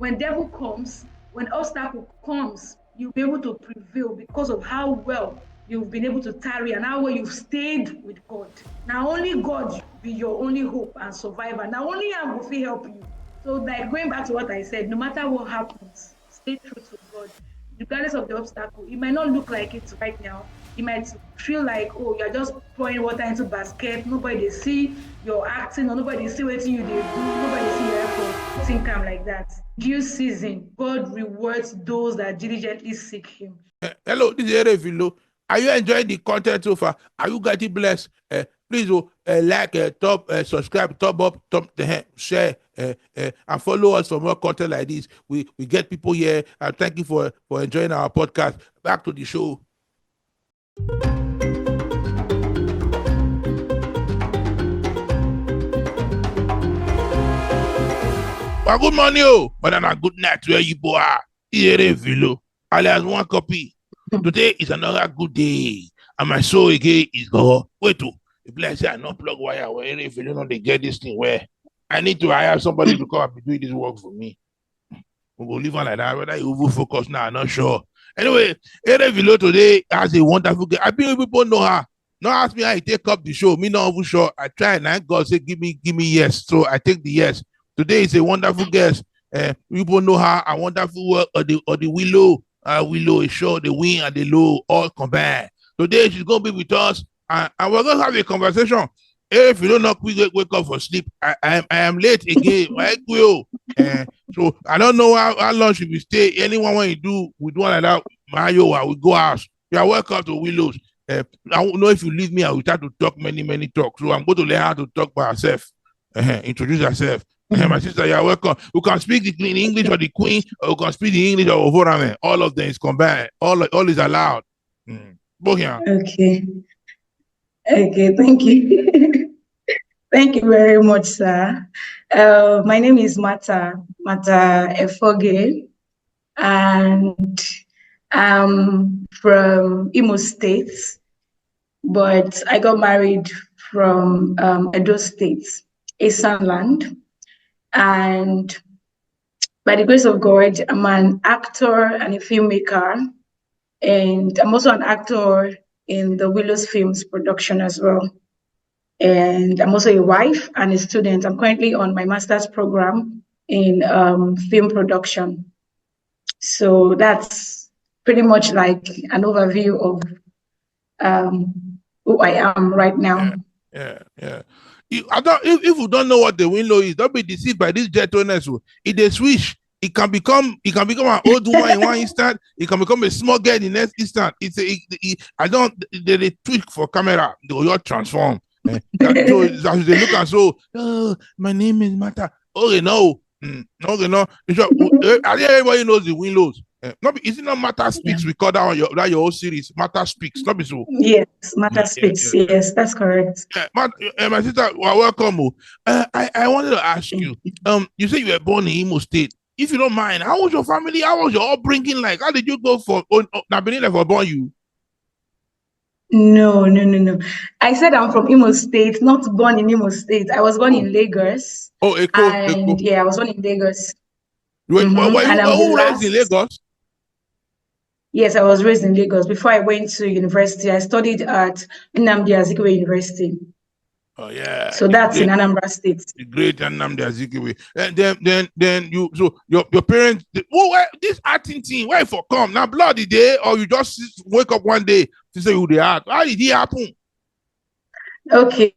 when devil comes, when obstacle comes, you'll be able to prevail because of how well you've been able to tarry and how well you've stayed with God. Now only God be your only hope and survivor. Now only Him will help you. So like going back to what I said, no matter what happens, stay true to God. Regardless of the obstacle, it might not look like it right now. You might feel like, oh, you're just pouring water into basket. Nobody see your acting, or nobody see what you do. Nobody see your effort. Think I'm like that. Due season, God rewards those that diligently seek Him. Hello, this is erephilo. Are you enjoying the content so far? Are you getting blessed? Please like, subscribe, thumb up, share, and follow us for more content like this. We get people here. And thank you for enjoying our podcast. Back to the show. Well, good morning, but then a good night where you boy. Erephilo, alias one copy. Today is another good day, and my soul again is God. Wait to if let's say I not plug wire where if you know they get this thing where I need to hire somebody to come and be doing this work for me. We'll go live on like that. Whether you will focus now, I'm not sure. Anyway, erephilo today has a wonderful girl. I think people know her. Not ask me how you take up the show. Me not even sure. I try and God say give me yes. So I take the yes. Today is a wonderful guest. People know her. A wonderful work or the Winlos. Winlos is sure the win and the low all combined. Today she's gonna be with us, and we're gonna have a conversation. If you don't know, wake up for sleep. I am late again. Right, so I don't know how long she will stay. Anyone when you do with one like that, Mayo, we go out. You are welcome to Winlos. I don't know if you leave me, I will start to talk many talks. So I'm going to learn how to talk by herself. Introduce herself. My sister, you're welcome. We can speak the clean English or the Queen, or we can speak the English of Ovorame. All of them is combined. All is allowed. Okay. Thank you. Thank you very much, sir. My name is Martha Efoge, and I'm from Imo State, but I got married from Edo State, Eastern Land. And by the grace of God, I'm an actor and a filmmaker, and I'm also an actor in the Winlos Films production as well. And I'm also a wife and a student. I'm currently on my master's program in film production. So that's pretty much like an overview of who I am right now. Yeah. If you don't know what the Winlos is, don't be deceived by this gentleness. If they switch, it can become an old woman in one instant. It can become a small girl in the next instant. They tweak for camera. They will transform. So as they look and so, my name is Martha. Okay, no. Okay, no. I think everybody knows the Winlos. Is it not MARTHASPEAKS? We call that on your whole series, MARTHASPEAKS. Not be so. Yes, MARTHASPEAKS. Yes, that's correct. My sister, welcome. I wanted to ask you. You say you were born in Imo State. If you don't mind, how was your family? How was your upbringing like? How did you go for? Benin for born you? No. I said I'm from Imo State, not born in Imo State. I was born in Lagos. Eko. Yeah, I was born in Lagos. Who raised in Lagos? Yes, I was raised in Lagos. Before I went to university, I studied at Nnamdi Azikiwe University. Oh yeah. So that's in Anambra State. The great Nnamdi Azikiwe. And then your parents. This acting thing, where for come now? Bloody day, or you just wake up one day to say who they are? How did it happen? Okay.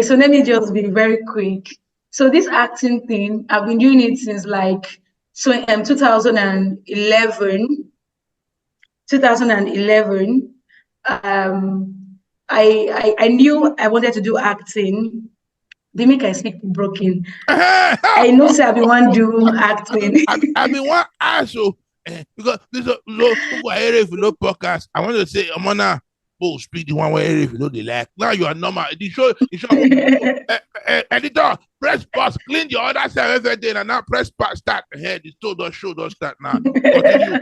So let me just be very quick. So this acting thing, I've been doing it since 2011. 2011, I knew I wanted to do acting. They make I speak broken. I know say I be one do acting. I mean one ask you because this is no podcast. I want to say Amana speak the one where if you know they like. Now you are normal. The show editor, press pause, clean the other side every day, and now press pause, start ahead. The show don't start now. Continue.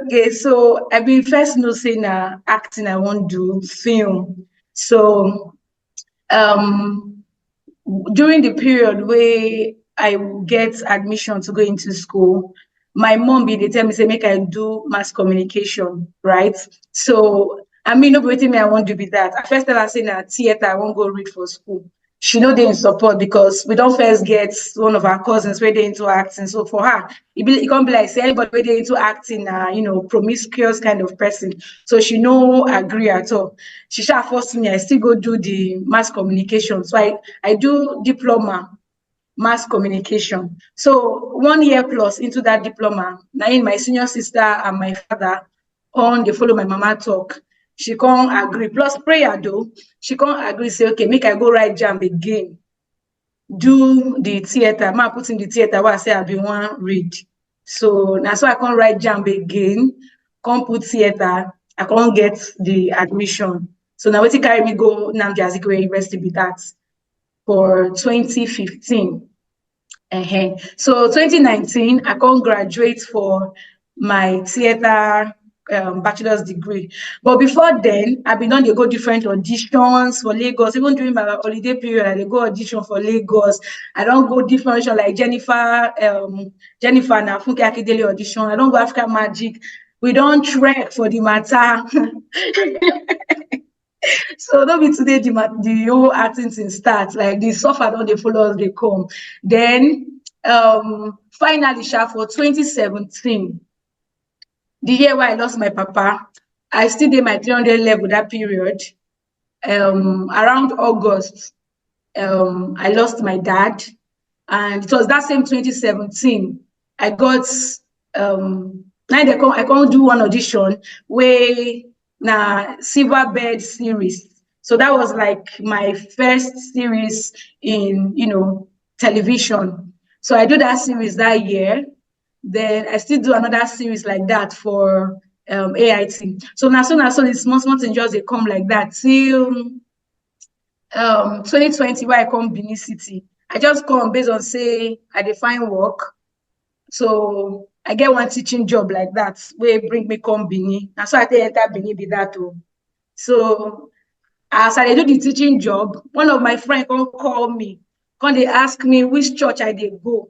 Okay, so I been first noticing acting I want to do film. So during the period where I will get admission to go into school, my mom they tell me, say, make I do mass communication, right? So, I mean, nobody me I want to be that. I first tell her, saying that theater, I won't go read for school. She know they in support because we don't first get one of our cousins where they into acting. So for her, it can't be like say anybody where they into acting, promiscuous kind of person. So she no agree at all. She shall force me. I still go do the mass communication. So I do diploma mass communication. So 1 year plus into that diploma, now in my senior sister and my father on they follow my mama talk. She can't agree. Plus prayer though, she can't agree, say, okay, make I go write jam again. Do the theater. Ma put in the theater where I say I be one read. So that's why I can't write jam again, can't put theater, I can't get the admission. So now what carry me go Nnamdi Azikiwe University be that for 2015. So 2019, I can't graduate for my theater bachelor's degree. But before then, I've been on the go different auditions for Lagos. Even during my holiday period, I dey go audition for Lagos. I don't go different audition like Jennifer na Funke Akindele audition. I don't go African Magic. We don't trek for the matter. So don't be today the whole acting thing start. Like the suffer don't they follow us, they come. Then finally, for 2017, the year where I lost my papa, I still did my 300 level that period. Around August, I lost my dad, and it was that same 2017. I got I can't do one audition where na silver bed series. So that was like my first series in television. So I do that series that year. Then I still do another series like that for AIT. So now the small things just they come like that till 2020 where I come Benin City. I just come based on say I define work. So I get one teaching job like that where bring me come Benin. And so I enter Benin be that too. So as I do the teaching job, one of my friends come call me, come they ask me which church I did go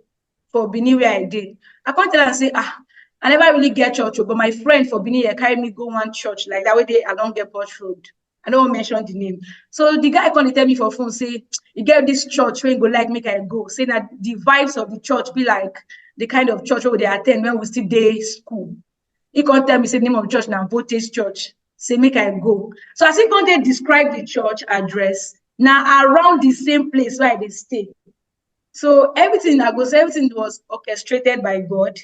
for Benin where I did. I can't tell and say, I never really get church, but my friend for Benin carry me go one church like that way they along the Port Road. I don't mention the name. So the guy come tell me for phone, say, you get this church where you go like make I go. Say that the vibes of the church be like the kind of church where they attend when we still day school. He can't tell me say the name of the church now, Voltage Church. Say make I go. So as he can't describe the church address, now around the same place where they stay. So everything was orchestrated by God.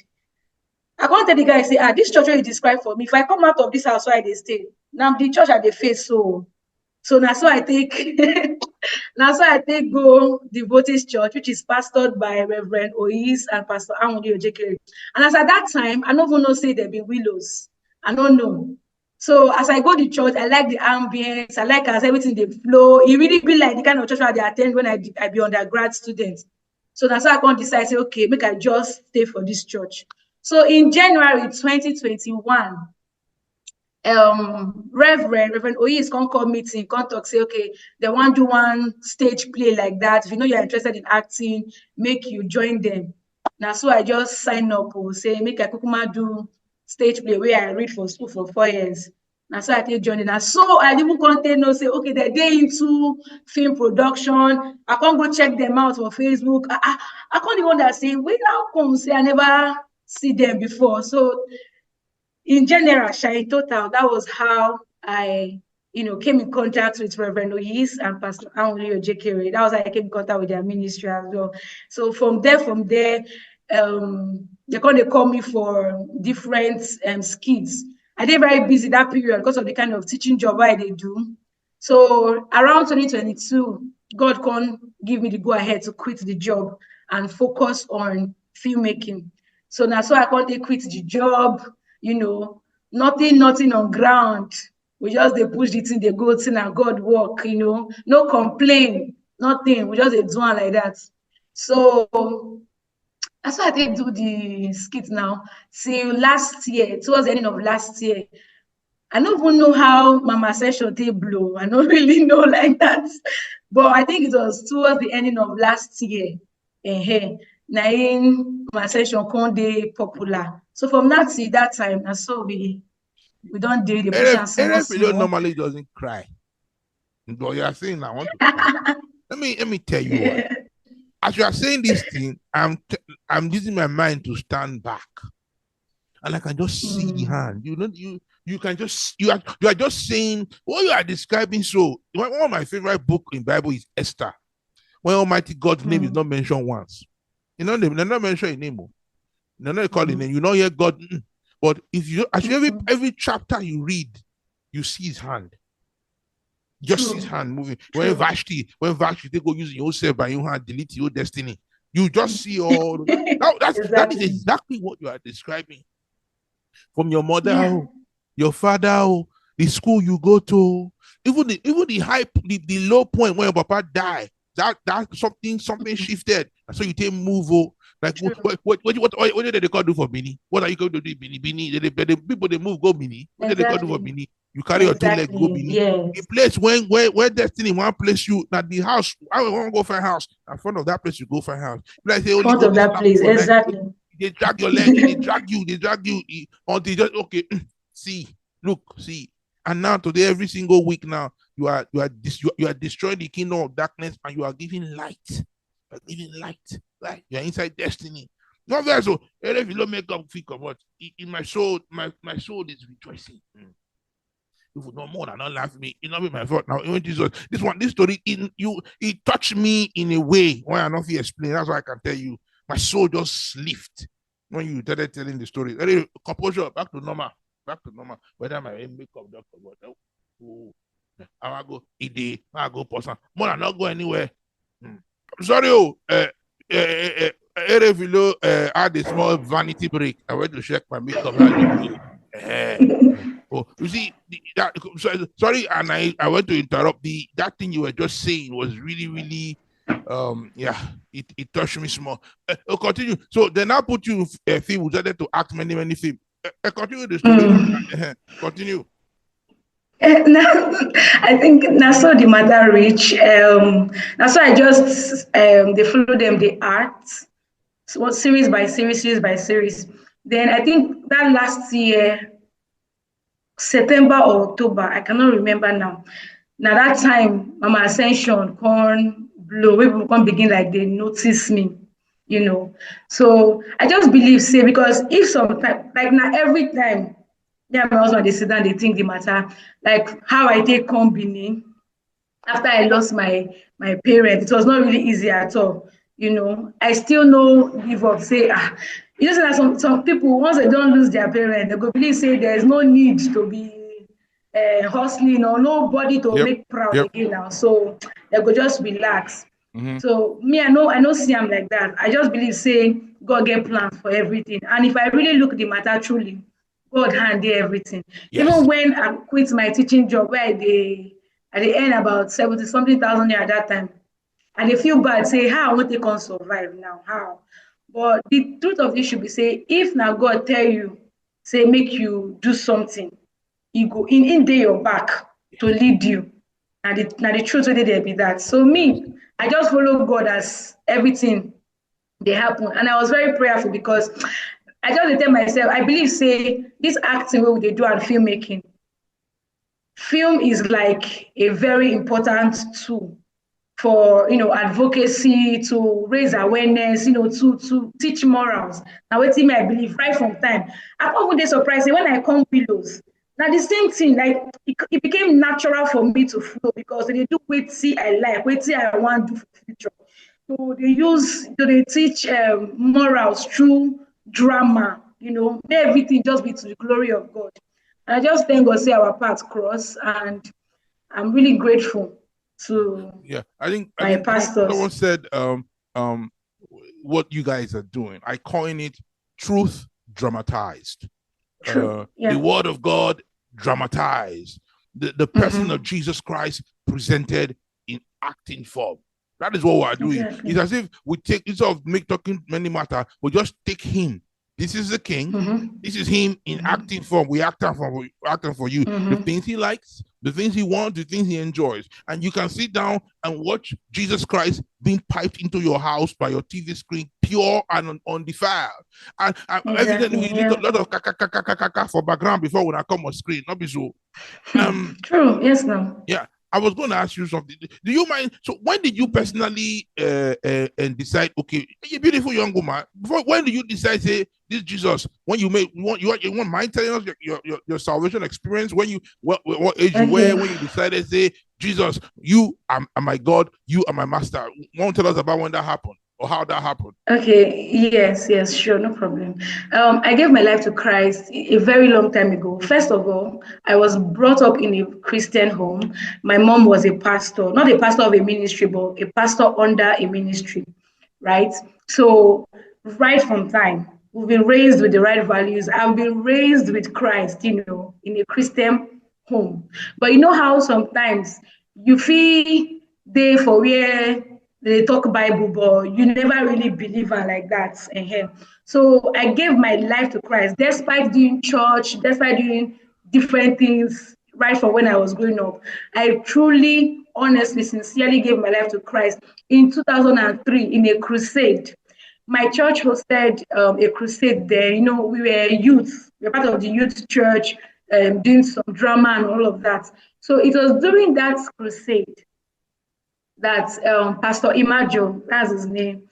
I can't tell the guy, say, this church you describe for me. If I come out of this house where they stay, now the church at the face so now so I take go the Voltage Church, which is pastored by Reverend Ois and Pastor Amudi Ojekere. And as at that time, I don't even know say there be Winlos. I don't know. So as I go to church, I like the ambience. I like as everything they flow. It really be like the kind of church where they attend when I be undergrad student. So that's how I can't decide, say, okay, make I just stay for this church. So in January 2021, Reverend Oyi is come call meeting, come talk, say, okay, they want to do one stage play like that. If you know you're interested in acting, make you join them. Now, so I just sign up or say, make I kukuma do stage play where I read for school for 4 years. Now, so I take join. Now, so I didn't content no say, okay, they're into film production. I can't go check them out on Facebook. I can't even that say, wait, how come say I never see them before? So in general, in total, that was how I, came in contact with Reverend Oyis and Pastor Anwuli Ojekere. That was how I came in contact with their ministry as well. So from there, they call me for different skits. I did very busy that period because of the kind of teaching job I did do. So around 2022, God can give me the go ahead to quit the job and focus on filmmaking. So now, so I can't quit the job. Nothing on ground. We just they push the thing, they go to and God work, no complaint, nothing. We just do it like that. So that's why I did do the skit now. Till last year, towards the end of last year. I don't even know how Mama session they blow. I don't really know like that. But I think it was towards the ending of last year. my session con dey popular. So from that till that time, na so we don't do the push and Erephilo small. normally doesn't cry. But you are saying I want to cry. Let me tell you what. As you are saying this thing, I'm using my mind to stand back, and I can just see the hand. You can just you are just saying what you are describing. So one of my favorite book in Bible is Esther, when Almighty God's name is not mentioned once. You know, they're not mentioned in name. They're not calling name. You know, hear God. But if you actually every chapter you read, you see his hand. Just his hand moving. When Vashti they go use your self by your hand, delete your destiny. You just see all that is exactly what you are describing. From your mother, your father, the school you go to, even the high, the low point when your papa died, that something shifted. So you take move. Like what did they call do for Benin? What are you going to do in Benin? The people they move go Benin. What did they call do for Benin? You carry your two leg go Benin. Yes. The place where destiny one place you not the house. I want to go find house. In front of that place you go find house. Like say front of that place, exactly. They drag your leg, they drag you until just okay. See, and now today every single week now you are destroying the kingdom of darkness and you are giving light. You are giving light. Like you're inside destiny. Not very so. If you don't make up think of what in my soul, my soul is rejoicing. If you know more than not laugh me, it not be my fault. Now, even this story, it touched me in a way when I not feel explain. That's why I can tell you, my soul just lift when you started telling the story. Composure, back to normal. Whether my makeup doctor, what? I go eat I go person. More than not go anywhere. I'm sorry, Erephilo had a small vanity break. I went to check my makeup. You see, sorry, and I want to interrupt. That thing you were just saying was really, really, it touched me small. Continue. So then I put you a film. We started to act many films. Continue the story. Continue. I think that's how the matter reach. That's why I just they follow them, the art, so series by series. Then I think that last year, September or October, I cannot remember now. Now that time, Mama Ascension con blow, people can begin like they notice me, So I just believe, say, because if sometimes, like now every time, my husband they sit down, they think the matter, like how I take company after I lost my parents. It was not really easy at all. I still know give up, say say that some people once they don't lose their parents, they go believe say there's no need to be hustling or nobody to make proud again now. So they go just relax. So me, I know see I'm like that. I just believe say God get plans for everything. And if I really look the matter truly, God hand did everything. Yes. Even when I quit my teaching job where I earn about 70-something thousand at that time, and they feel bad, say, how I want to survive now? How? But the truth of this should be say, if now God tell you, say, make you do something, you go in day your back to lead you. And the truth really there be that. So me, I just follow God as everything they happen. And I was very prayerful because I just tell myself, I believe, say, this acting what they do and filmmaking. Film is like a very important tool for advocacy, to raise awareness, to teach morals. Now, what I believe right from time. I'm often surprised when I come Winlos. Now the same thing, like it became natural for me to flow because they do wait see I like, wait see I want to do for future. So they teach morals through drama, may everything just be to the glory of God. And I just thank God say our paths cross, and I'm really grateful to I think pastors. Someone said what you guys are doing. I coin it truth dramatized. The word of God dramatized. The person of Jesus Christ presented in acting form. That is what we are doing. Exactly. It's as if we take, instead of talking many matter, we just take him. This is the king. This is him in acting form. We acting for you. The things he likes, the things he wants, the things he enjoys. And you can sit down and watch Jesus Christ being piped into your house by your TV screen pure and undefiled. And evidently, we need a lot of kaka for background before when I come on screen. Not be so. True. Yes, no. Yeah. I was going to ask you something. Do you mind? So, when did you personally and decide? Okay, you beautiful young woman. When did you decide? Say this Jesus. When you want mind telling us your salvation experience? When you what age you were? When you decided? Say Jesus, you are my God. You are my master. Want to tell us about when that happened or how that happened? Okay, yes, sure, no problem. I gave my life to Christ a very long time ago. First of all, I was brought up in a Christian home. My mom was a pastor, not a pastor of a ministry, but a pastor under a ministry, right? So, right from time, we've been raised with the right values. I've been raised with Christ, in a Christian home. But you know how sometimes you feel there for where they talk Bible, but you never really believe her like that. So I gave my life to Christ, despite doing church, despite doing different things right from when I was growing up. I truly, honestly, sincerely gave my life to Christ in 2003 in a crusade. My church hosted a crusade there. We were youth. We were part of the youth church, doing some drama and all of that. So it was during that crusade that Pastor Imajo, that's his name,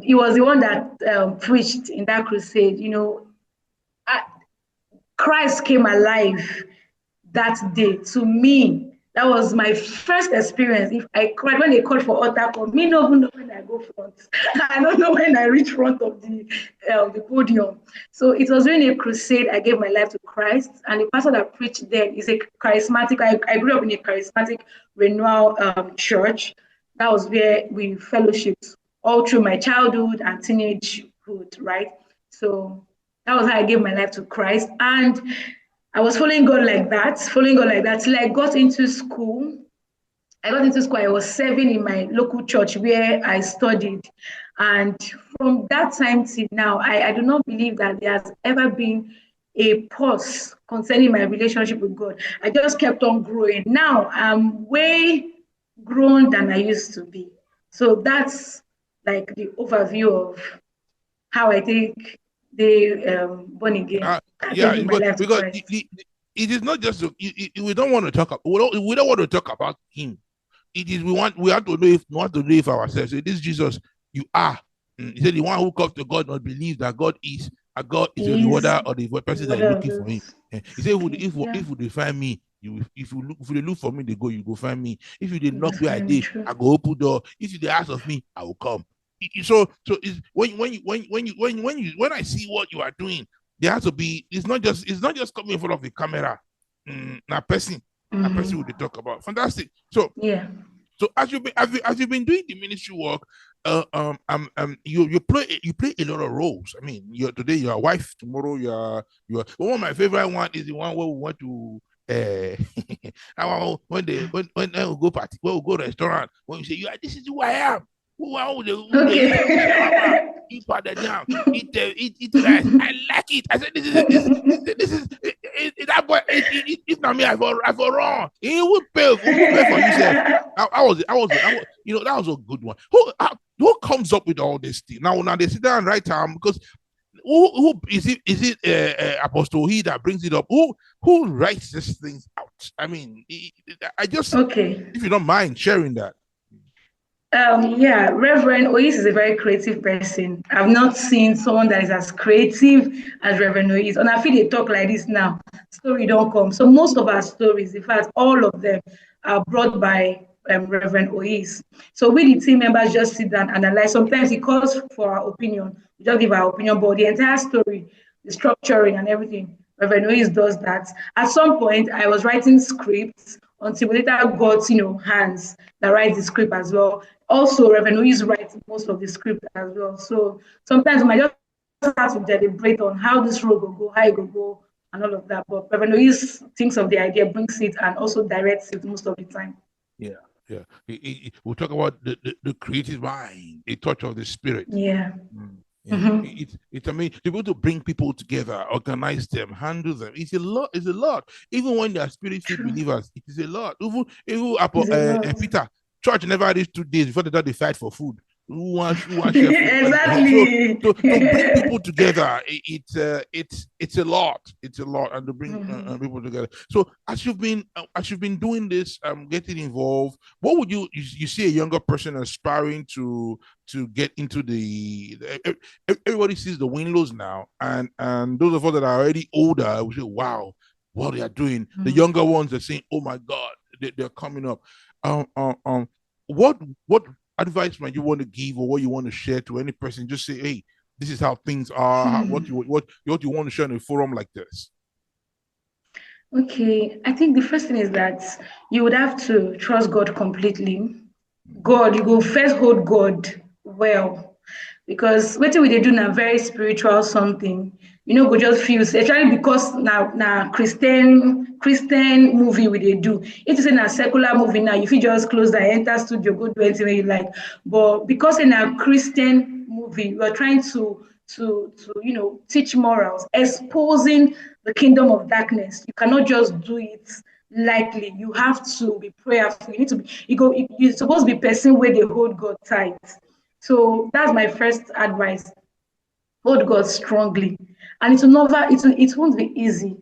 he was the one that preached in that crusade. Christ came alive that day to me. That was my first experience. If I cried when they called for altar call, me no even know when I go front. I don't know when I reach front of the podium. So it was during a crusade I gave my life to Christ, and the pastor that preached there is a charismatic. I grew up in a charismatic renewal church. That was where we fellowshipped all through my childhood and teenagehood, right? So that was how I gave my life to Christ, and I was following God like that, till I got into school. I was serving in my local church where I studied. And from that time till now, I do not believe that there has ever been a pause concerning my relationship with God. I just kept on growing. Now I'm way grown than I used to be. So that's like the overview of how I think they born again. Yeah, Giving my life to because Christ. it is not just we don't want to talk about we don't want to talk about him. It is we have to know if ourselves. Say, this Jesus, you are. He said the one who comes to God not believe that God is a God is a rewarder or the person that is looking for him. He said, if you find me, if you look for me, you go find me. If you did knock where I did, I go open door. If you did ask of me, I will come. So it's when I see what you are doing, there has to be. It's not just coming in front of the camera. A person will talk about. Fantastic. So yeah. So as you've been doing the ministry work, you play a lot of roles. I mean, today you're a wife, tomorrow you're one of my favorite one is the one where we want to when we go party, when we go restaurant, when you say this is who I am. Who eat powder jam, eat rice. I like it. I said this is that boy. It's not me. I for wrong. He will pay for yourself. I was that was a good one. Who comes up with all this thing? Now they sit down and write down because who is it? Is it Apostle he that brings it up? Who writes these things out? I mean, I just if you don't mind sharing that. Reverend Ois is a very creative person. I've not seen someone that is as creative as Reverend Ois. And I feel they talk like this now. Story don't come. So most of our stories, in fact, all of them are brought by Reverend Ois. So we, the team members, just sit down and analyze. Sometimes he calls for our opinion. We just give our opinion, but the entire story, the structuring and everything, Reverend Ois does that. At some point, I was writing scripts until we later got, hands that write the script as well. Also, Reverend Ois writes most of the script as well. So sometimes we might just have to deliberate on how this road will go, how it will go, and all of that. But Reverend Ois thinks of the idea, brings it, and also directs it most of the time. Yeah. We'll talk about the creative mind, a touch of the spirit. Yeah. Yeah. It's amazing to be able to bring people together, organize them, handle them. It's a lot. Even when they are spirit-filled believers, it is a lot. Even Peter, church never reached 2 days before they fight for food. Who wants share food? Exactly. So to bring people together, it's a lot. It's a lot, and to bring people together. So as you've been doing this, getting involved, what would you see a younger person aspiring to get into the everybody sees the Winlos now, and those of us that are already older, we say, wow, what they are doing. The younger ones are saying, oh my God, they're coming up. What advice might you want to give, or what you want to share to any person? Just say, hey, this is how things are. What you want to share in a forum like this? Okay, I think the first thing is that you would have to trust God completely. God, you go first hold God well, because what we they do now very spiritual something. Go just feel, especially because now Christian movie we they do. It is in a secular movie now. If you just close the enter studio, go do anything you like. But because in a Christian movie, we are trying to teach morals, exposing the kingdom of darkness. You cannot just do it lightly. You have to be prayerful. You need to be you're supposed to be person where they hold God tight. So that's my first advice. Hold God strongly. And it won't be easy.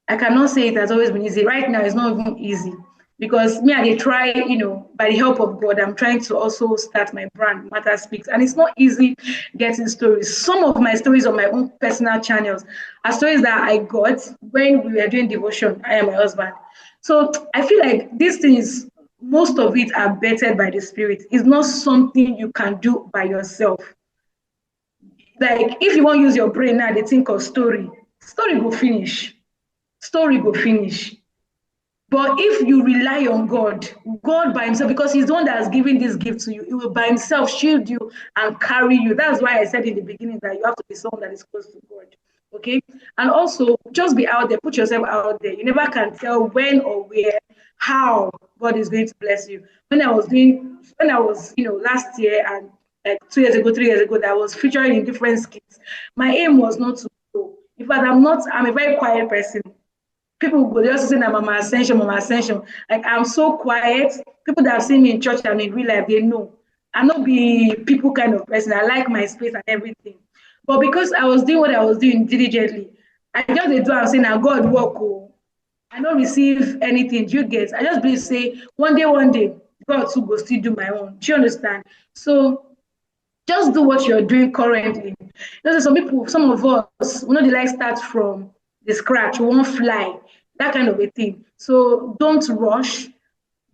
I cannot say it has always been easy. Right now, it's not even easy because me, I try, by the help of God, I'm trying to also start my brand, MARTHASPEAKS. And it's not easy getting stories. Some of my stories on my own personal channels are stories that I got when we were doing devotion, I and my husband. So I feel like these things, most of it are bettered by the Spirit. It's not something you can do by yourself. Like, if you want to use your brain now, they think of story go finish. Story go finish. But if you rely on God, God by himself, because he's the one that has given this gift to you, he will by himself shield you and carry you. That's why I said in the beginning that you have to be someone that is close to God. Okay? And also, just be out there, put yourself out there. You never can tell when or where, how God is going to bless you. When I was, last year and like 2 years ago, 3 years ago, that I was featuring in different skits, my aim was not to grow. In fact, I'm a very quiet person. People go, they also say that Mama Ascension, Mama Ascension. Like, I'm so quiet. People that have seen me in church and in real life, they know. I'm not be people kind of person. I like my space and everything. But because I was doing what I was doing diligently, I just do and say, now God work. Oh. I don't receive anything. Do you get? I just believe say one day, God too go still do my own. Do you understand? So just do what you're doing currently. Some people, some of us, they like start from the scratch, we won't fly, that kind of a thing. So don't rush,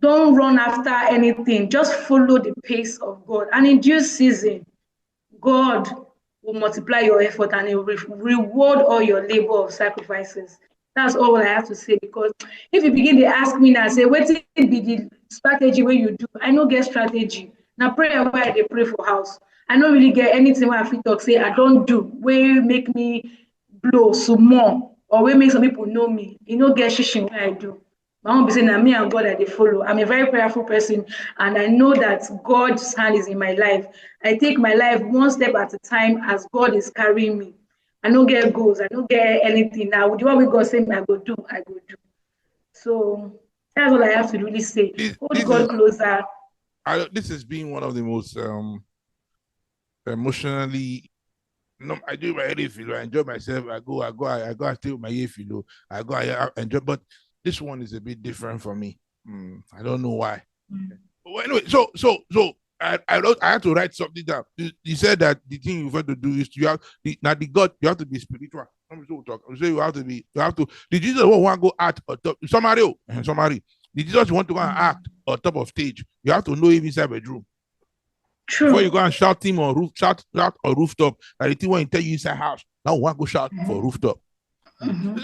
don't run after anything. Just follow the pace of God. And in due season, God will multiply your effort and he will reward all your labor of sacrifices. That's all I have to say, because if you begin to ask me now, say, what be the strategy where you do? I no get strategy. Now prayer where they pray for house. I don't really get anything where I feel talk say I don't do, where make me blow some more, or where make some people know me. You know, get shishing where I do. My own be saying that me and God that they follow. I'm a very prayerful person, and I know that God's hand is in my life. I take my life one step at a time as God is carrying me. I don't get goals, I don't get anything. Now, with what we God say I go do, I go do. So that's all I have to really say. Hold God closer. This has been one of the most emotionally. No, I do my erephilo. I enjoy myself. I go. I stay with my erephilo. I enjoy. But this one is a bit different for me. I don't know why. Well, anyway, so I had to write something down. You said that the thing you want to do is you have the God. You have to be spiritual. You say you have to. Did Jesus want to go act on top? Somebody. Did Jesus want to go and act on top of stage? You have to know him inside the bedroom. True. Before you go and shout him on shout on rooftop, that the thing when he tell you inside house, now one go shout for rooftop. And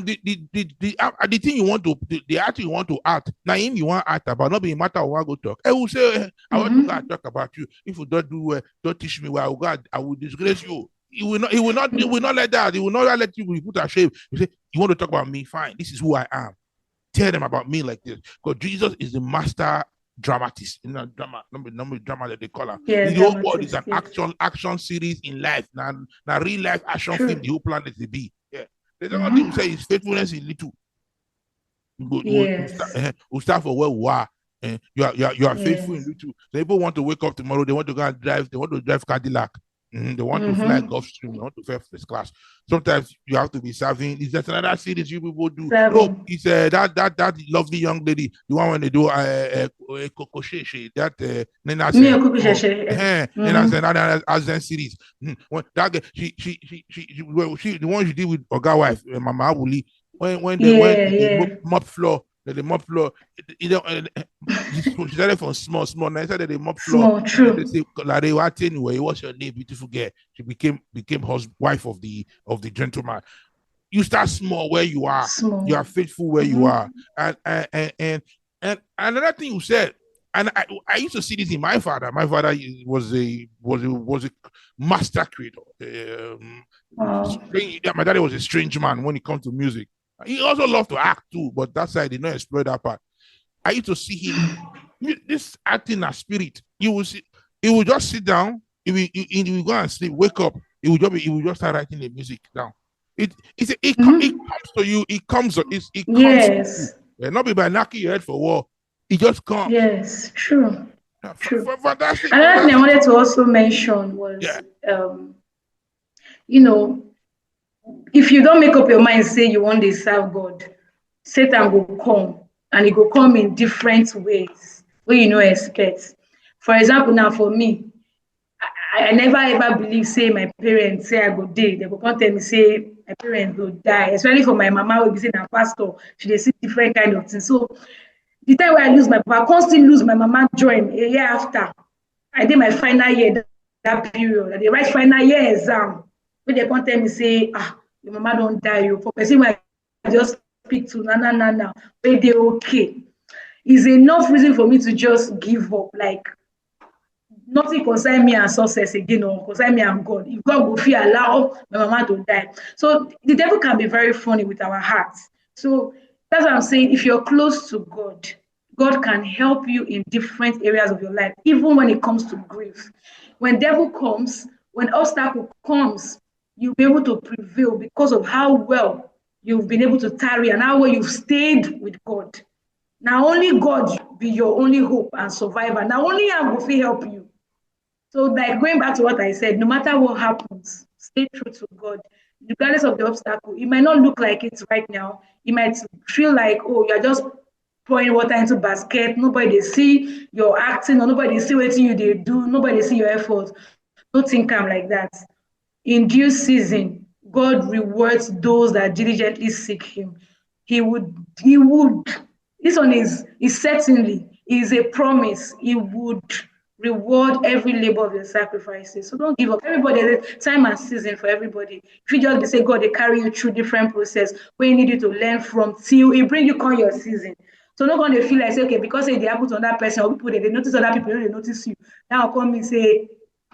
the thing you want to the act you want to act, now him you want to act about, not be a matter of what go talk. I will say, I want to go and talk about you. If you don't do well, don't teach me where I will go, I will disgrace you. He will not let that. He will not let you be put ashamed. You say, you want to talk about me? Fine. This is who I am. Tell them about me like this. Because Jesus is the master dramatist, drama that they call her. Yeah, the whole world is an action series in life. Now real life action film, the whole planet they be. Yeah. They don't think say his faithfulness is little. We'll start for where we are. You are faithful in little. So people want to wake up tomorrow. They want to go and drive. They want to drive Cadillac. They want to fly Gulfstream. They want to fly first class. Sometimes you have to be serving. Is that another series you people do? No, it's that lovely young lady. The one when they do Kokoshe, that Nena said series. When that she the one she did with Oga wife, Mama Abuli. When they mop floor. The mop floor, she started from small. Now I said that the mop floor. True. They say, anyway, what's your name, beautiful girl? She became wife of the gentleman. You start small where you are. You are faithful where you are. And another thing you said, and I used to see this in my father. My father was a master creator. My daddy was a strange man when it comes to music. He also loved to act too, but that side did not explore that part. I used to see him, this acting as spirit. He would just sit down. He will go and sleep, wake up. He would just start writing the music down. It comes to you. It comes. It comes. Yes. To you. Not be by knocking your head for war. It just comes. Yes, true. True. Fantastic. Another thing I wanted to also mention was, if you don't make up your mind, say you want to serve God, Satan will come, and it will come in different ways where you don't expect. For example, now for me, I never ever believe, say my parents say I go die. They go come tell me, say my parents go die. Especially for my mama, will be saying, pastor, she dey see different kind of things. So the time where I lose my papa, I constantly lose my mama join a year after. I did my final year that period. They write final year exam. When they come tell me, say, your mama don't die. You for person where I just speak to na. But they okay. Is enough reason for me to just give up. Like nothing concern me and success again, or concern me and God. If God will feel allow my mama to die. So the devil can be very funny with our hearts. So that's what I'm saying. If you're close to God, God can help you in different areas of your life, even when it comes to grief. When devil comes, when obstacle comes, you'll be able to prevail because of how well you've been able to tarry and how well you've stayed with God. Now only God be your only hope and survivor. Now only Him will help you. So like going back to what I said, no matter what happens, stay true to God. Regardless of the obstacle, it might not look like it right now. You might feel like, you're just pouring water into basket. Nobody see your acting, or nobody see what you do. Nobody see your effort. Don't think I'm like that. In due season, God rewards those that diligently seek Him. He would. This one is certainly is a promise. He would reward every labor of your sacrifices. So don't give up. Everybody, there's time and season for everybody. If you just say God, they carry you through different process where you need you to learn from till He bring you on your season. So not going to feel like, say, okay, because they happen to another person, or people they notice other people, they notice you. Now come and say,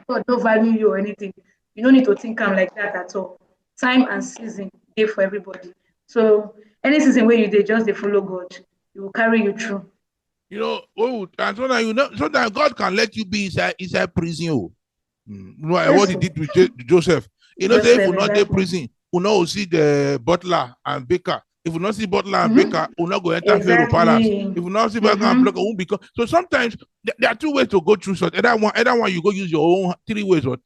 God don't value you or anything. You don't need to think like that at all. Time and season day for everybody. So any season where you did, just they follow God. He will carry you through. And sometimes God can let you be inside prison. What He did with Joseph. Say if you not in prison, you know see the butler and baker. If you not see butler and baker, you not go enter Pharaoh palace. If you not see baker and baker, won't become. So sometimes there are two ways to go through. So either one you go use your own 3 ways, or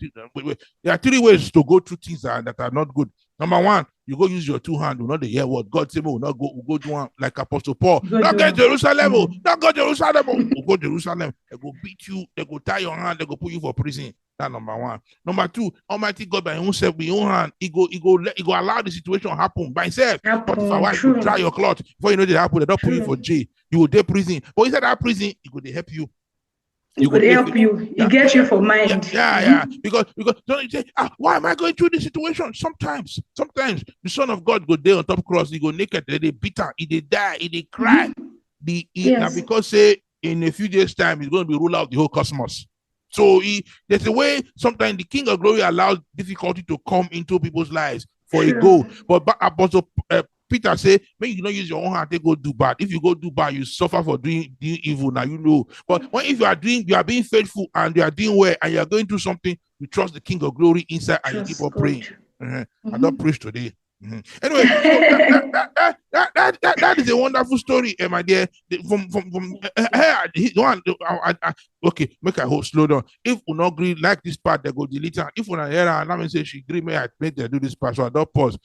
there are 3 ways to go through things that are not good. Number one, you go use your 2 hands. You know the hear what God said. Will not go do one like Apostle Paul. Not get Jerusalem. Not go Jerusalem. We'll go Jerusalem. They go beat you. They go tie your hand. They go put you for prison. That's number one. Number two, Almighty God by Himself, with your hand, He go allow the situation happen by Himself. But if I you dry your cloth before you know they happen, they don't put you for jail. You will do prison. But inside that prison, He could help you. He could help you. He gets you for mind. Yeah. Because don't you say, why am I going through this situation? Sometimes the Son of God go there on top cross. He go naked. They beat her. He die. He cry. Now because say in a few days time He's going to be ruler of the whole cosmos. So there's a way sometimes the King of Glory allows difficulty to come into people's lives for a goal. But Apostle Peter say, maybe you don't use your own hand to go do bad. If you go do bad, you suffer for doing evil. Now you know. But if you are being faithful and you are doing well and you are going through something, you trust the King of Glory inside and you keep on praying. I don't preach today. Anyway, That is a wonderful story, my dear. Okay, make I hold slow down. If we not agree like this part, they go delete her. If we not hear her, let me say she agree me, I make them do this part. So I don't pause.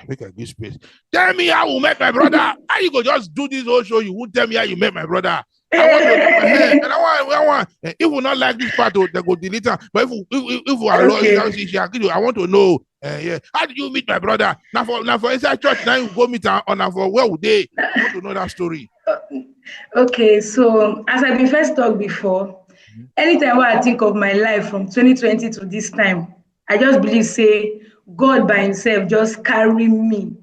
Make a good space. Tell me how you met my brother. How you go just do this whole show? You won't tell me how you met my brother. I want to know my hair, and I want. If we not like this part, they go delete her. But if we are loyal, she agree. I want to know. Yeah. How did you meet my brother? Now for inside church, now you go meet her on for where would they? I want to know that story. Okay, so as I've been first talked before, anytime when I think of my life from 2020 to this time, I just believe say God by himself just carry me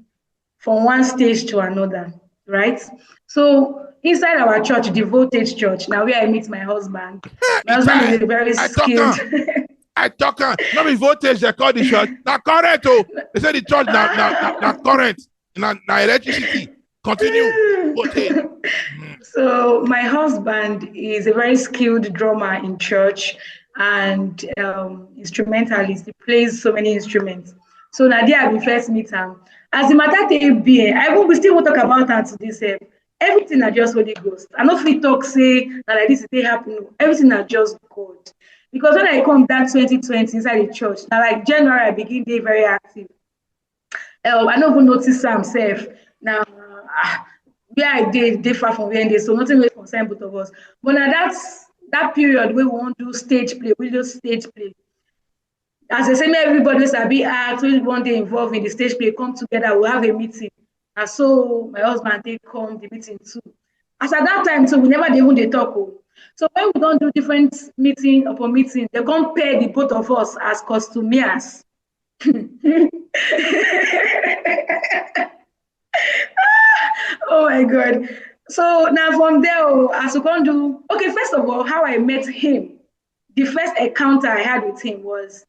from one stage to another, right? So inside our church, the Voltage Church, now where I meet my husband. My husband is a very skilled. I talk not be voltage they call the church. Now current they say the church now current now electricity. Continue. Voltage. So my husband is a very skilled drummer in church and instrumentalist. He plays so many instruments. So now there we first meet him. As the matter be, we still won't talk about that to this. Everything are just Holy Ghost. I know if we talk say that like this they happen. Everything are just God. Because when I come that 2020 inside the church, now like January I begin day very active. I don't even notice myself now. Where I did far from where they, so nothing will concern both of us. But now that period where we want to do stage play, we do stage play. As I say, everybody will be asked, we want to involve in the stage play, come together, we'll have a meeting. And so my husband they come the meeting too. As at that time, so we never even they talk. So when we don't do different meeting upon meeting, they come pair the both of us as costumiers. Oh my God. So now from there, as we can do, okay, first of all, how I met him, the first encounter I had with him was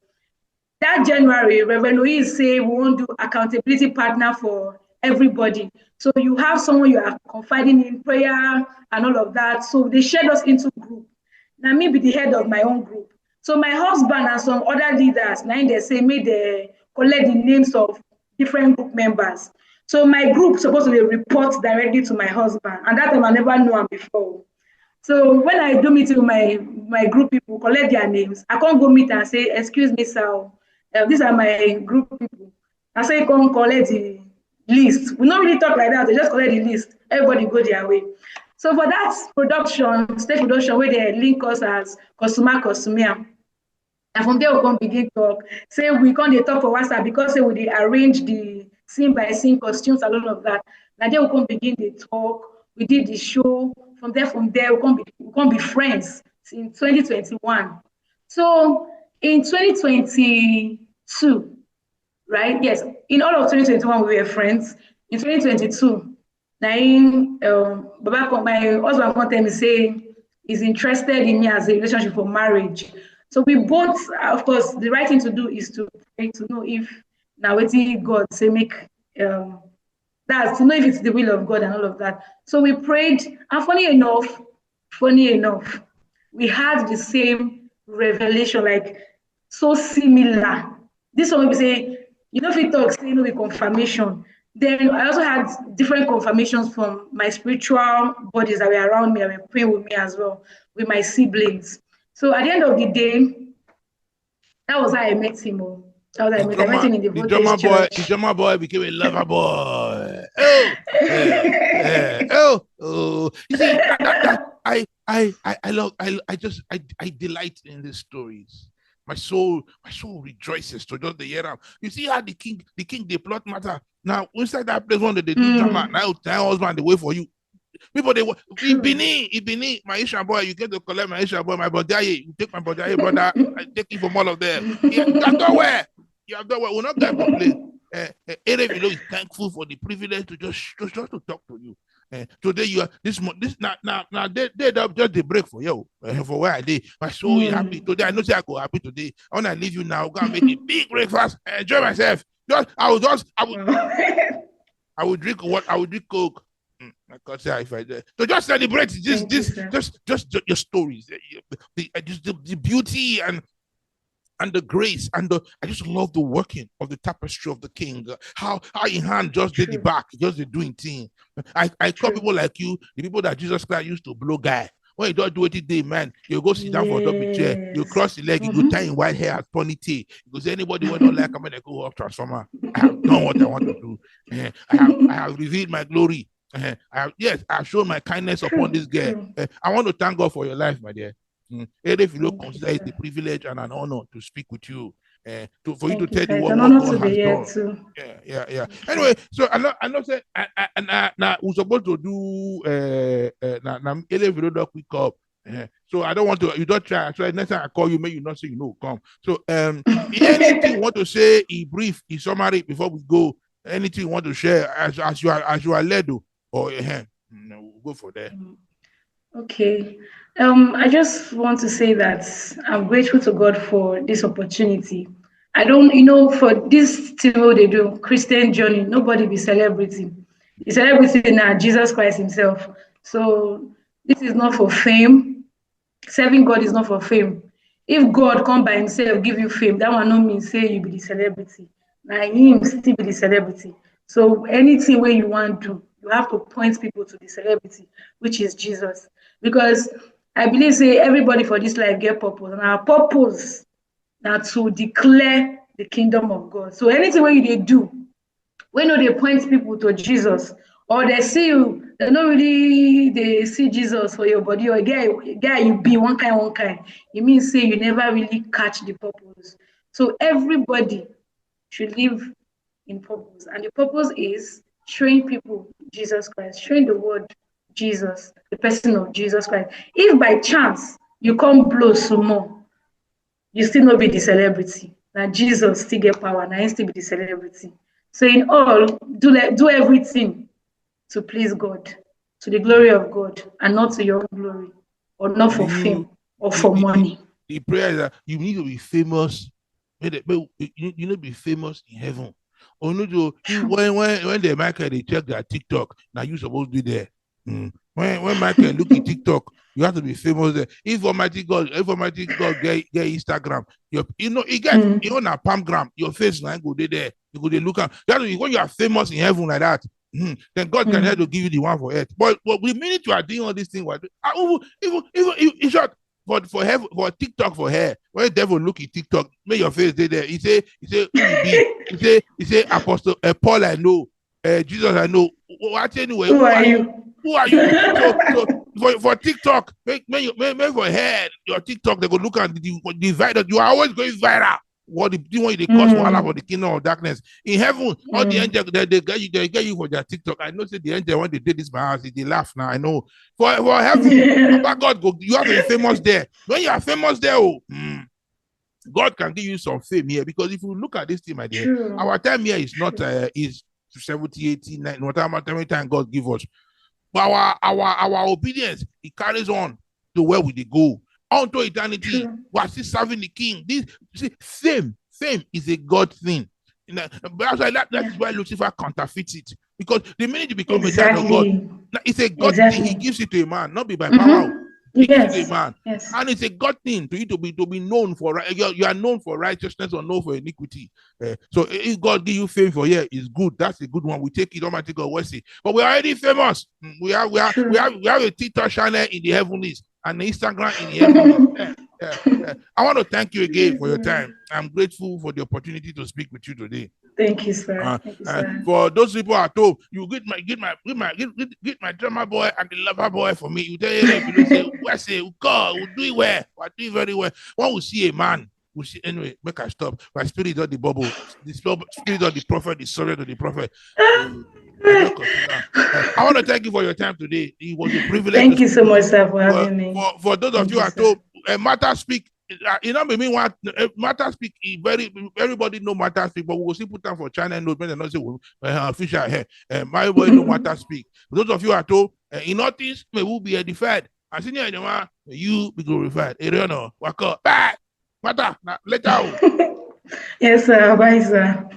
that January, Reverend Louise say we won't do accountability partner for everybody. So you have someone you are confiding in prayer and all of that. So they shared us into group. Now me be the head of my own group. So my husband and some other leaders, now they say me they collect the names of different group members. So my group supposed to report directly to my husband, and that time I never knew him before. So when I do meet with my group people, collect their names, I can't go meet and say, "Excuse me, sir, these are my group people." I say, "Come collect the list." We don't really talk like that. They just collect the list. Everybody go their way. So for that stage production, where they link us as customer. And from there we can begin talk. Say we can't talk for WhatsApp because say we arrange the scene by scene costumes and all of that. Now then we can begin the talk. We did the show. From there we can be friends in 2021. So in 2022, right? Yes, in all of 2021 we were friends. In 2022, Baba, my husband wanted me say he's interested in me as a relationship for marriage. So we both, of course, the right thing to do is to pray to know if now waiting God say make that's to know if it's the will of God and all of that. So we prayed, and funny enough, we had the same revelation, like so similar. This one we say, if we talk, say with confirmation. Then I also had different confirmations from my spiritual bodies that were around me and were praying with me as well, with my siblings. So at the end of the day, that was how I met him. I met him in the Voltage Church. The drummer boy became a lover boy. Oh. You see, I delight in these stories. My soul rejoices to just the hear them. You see how the king they plot matter. Now inside that place when they do drama, now husband they wait for you. People they Benin, my Asian boy, you get to collect my Asian boy, my brother, you take my brother, brother, I take you from all of them. You have done well. We're not going to complain. Erephilo is thankful for the privilege to just to talk to you. Today you are this now they just the break for you for where I did. My soul is happy today. I know say I go happy today. I want to leave you now. Go and make a big breakfast. Enjoy myself. I would drink what I would drink Coke. I can't say if I did. So just celebrate just your stories, the beauty and and the grace and I just love the working of the tapestry of the King. How in hand just did the back, just the doing thing. I call people like you, the people that Jesus Christ used to blow guy. When you don't do it today, man, you go sit down for a double chair, you cross the leg, you go tie in white hair as ponytail. Because anybody who don't like, I'm gonna go off transformer. I have done what I want to do. I have revealed my glory. I have shown my kindness upon this girl. I want to thank God for your life, my dear. Erephilo consider it a privilege and an honor to speak with you. For you to tell the world what God has done. Yeah. Anyway, so I know say now we're supposed to do now Erephilo quick up. So I don't want to. You don't try. So next time I call you, maybe you not say you know come. So anything you want to say in brief, in summary before we go? Anything you want to share as you are led, or we'll go for that. Okay. I just want to say that I'm grateful to God for this opportunity. I don't, for this thing what they do, Christian journey, nobody be celebrity. The celebrity now, Jesus Christ himself. So this is not for fame. Serving God is not for fame. If God come by himself, give you fame, that one no mean say you be the celebrity. Now him still be the celebrity. So anything where you want to, you have to point people to the celebrity, which is Jesus. Because I believe say everybody for this life get purpose, and our purpose now to declare the kingdom of God. So anything where you do, when they point people to Jesus, or they see you, they see Jesus for your body, or guy you be one kind. It means say you never really catch the purpose. So everybody should live in purpose, and the purpose is showing people Jesus Christ, showing the world Jesus, the person of Jesus Christ. If by chance you come blow some more, you still not be the celebrity. Now Jesus still get power, now he still be the celebrity. So in all, do everything to please God, to the glory of God, and not to your own glory, or not for fame or for money. The prayer is that you need to be famous. You need to be famous in heaven. Or when the Michael they check their TikTok, now you supposed to be there. When Michael look at TikTok, you have to be famous there. If Almighty God get Instagram, you get you on a palmgram, your face now go there. You go look at when you are famous in heaven like that. Then God can help to give you the one for earth. But the minute you are doing all these things, even short for heaven, for TikTok for hair. When the devil look at TikTok, make your face there. He say who you be? He say Apostle Paul I know, Jesus I know. What anyway? Who are you? Who are you? So for TikTok, make for hair your TikTok. They go look at the viral. You are always going viral. What the one they cause for Allah for the kingdom of darkness in heaven? All the angels they get you for their TikTok. I know say the angel when they did this by house, they laugh now. I know for heaven, Papa God go. You have to be famous there. When you are famous there, God can give you some fame here, because if you look at this thing, my dear, our time here is not is 70, 80, 90, whatever time God give us. But our obedience, it carries on to where we go. Unto eternity, we are still serving the King. Fame is a God thing. That's why Lucifer counterfeits it. Because the minute you become a child of God, it's a God thing. He gives it to a man, not be by power. He gives it to a man. Yes. And it's a God thing to you to be known for. You are known for righteousness or known for iniquity. So if God give you fame for here, it's good. That's a good one. We take it. Almighty God, we see. But we're already famous. We have a TikTok channel in the heavenlies and Instagram in the heavenlies. I want to thank you again for your time. I'm grateful for the opportunity to speak with you today. Thank you, sir. Thank you, sir. For those people at home, you get my drummer boy and the lover boy for me. You tell you say, "We say, God, we do it well. We do it very well." When we see a man, we see anyway. Make us stop. My spirit of the bubble, the spirit of the prophet, the subject of the prophet. I want to thank you for your time today. It was a privilege. Thank you so much, sir, for having me. For those of you at home, MARTHASPEAKS. Me want MARTHASPEAKS. Everybody know MARTHASPEAKS, but we will still put down for China note. When not say official here. My boy know MARTHASPEAKS. Those of you at home, in notice, may will be edified. I see you be glorified. Wake up. Bye. Mata. Later. Yes, sir. Bye, sir.